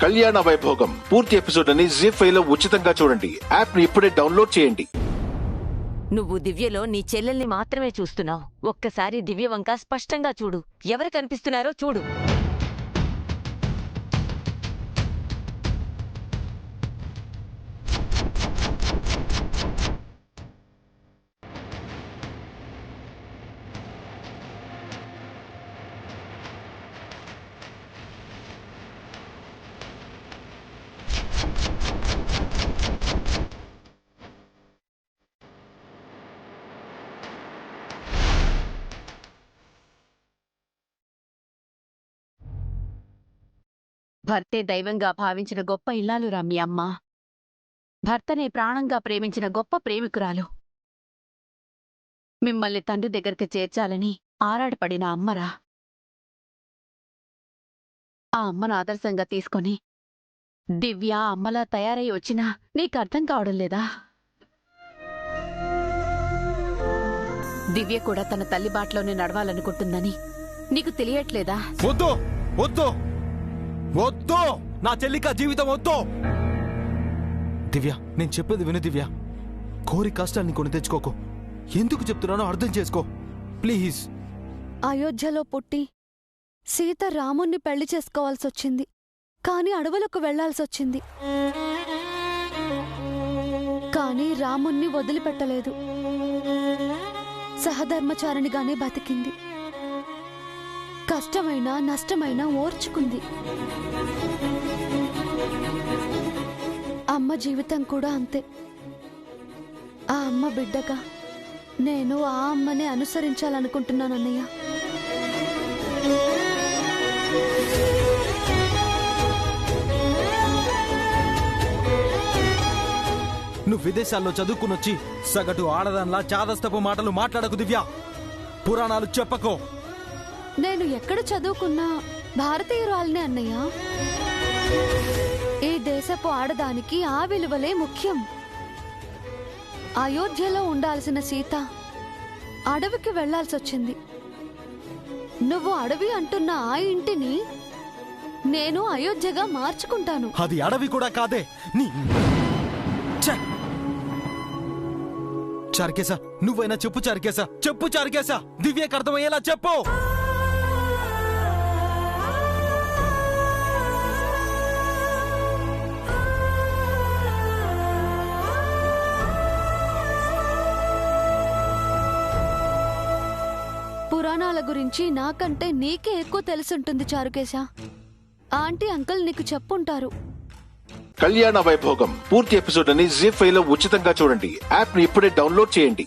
కళ్యాణ వైభోగం పూర్తి ఎపిసోడ్ అని జీ5 లో ఉచితంగా చూడండి. యాప్ ని ఇప్పుడే డౌన్లోడ్ చేయండి. నువ్వు దివ్యలో నీ చెల్లెల్ని మాత్రమే చూస్తున్నావు. ఒక్కసారి దివ్య వంక స్పష్టంగా చూడు. ఎవరు కనిపిస్తున్నారో చూడు. భర్తే దైవంగా భావించిన గొప్ప ఇల్లాలురా మీ అమ్మ. భర్తనే ప్రాణంగా ప్రేమించిన గొప్ప ప్రేమికురాలు. మిమ్మల్ని తండ్రి దగ్గరికి చేర్చాలని ఆరాటపడిన అమ్మరా. ఆ అమ్మను ఆదర్శంగా తీసుకొని దివ్య అమ్మలా తయారై వచ్చినా నీకర్థం కావడం లేదా? దివ్య కూడా తన తల్లి బాటలోనే నడవాలనుకుంటుందని నీకు తెలియట్లేదా? వద్దు వద్దు వద్దు, నా చెల్లిక జీవితం వద్దు. దివ్య, నేను చెప్పేది విను దివ్య. కోరి కష్టాన్ని కొని తెచ్చుకోకు. ఎందుకు చెప్తున్నానో అర్థం చేసుకో ప్లీజ్. అయోధ్యలో పుట్టి సీత రాముణ్ణి పెళ్లి చేసుకోవాల్సొచ్చింది. కాని అడవులకు వెళ్లాల్సొచ్చింది. కాని రాముణ్ణి వదిలిపెట్టలేదు. సహధర్మచారిణిగానే బతికింది. కష్టమైనా నష్టమైనా ఓర్చుకుంది. అమ్మ జీవితం కూడా అంతే. ఆ అమ్మ బిడ్డగా నేను ఆ అమ్మనే అనుసరించాలనుకుంటున్నానన్నయ్య. నువ్వు విదేశాల్లో చదువుకునొచ్చి సగటు ఆడదాన్లా చాదస్తపు మాటలు మాట్లాడకు దివ్య. పురాణాలు చెప్పకో. నేను ఎక్కడ చదువుకున్నా భారతీయురాలనే అన్నయ్య. ఈ దేశపు ఆడదానికి ఆ విలువలే ముఖ్యం. అయోధ్యలో ఉండాల్సిన సీత అడవికి వెళ్లాల్సొచ్చింది. నువ్వు అడవి అంటున్న ఆ ఇంటిని నేను అయోధ్యగా మార్చుకుంటాను. అది అడవి కూడా కాదే. నీ చార్కేసా, నువ్వైనా చెప్పు చార్కేసా, చెప్పు చార్కేసా. దివ్యకు అర్థమయ్యేలా చెప్పు. పురాణాల గురించి నాకంటే నీకే ఎక్కువ తెలుసుంటుంది చారుకేశ. ఆంటీ అంకుల్ నీకు చెప్పుంటారు. కళ్యాణ వైభోగం పూర్తి ఎపిసోడ్ అని జీ5 లో ఉచితంగా చూడండి. యాప్ ని ఇప్పుడే డౌన్లోడ్ చేయండి.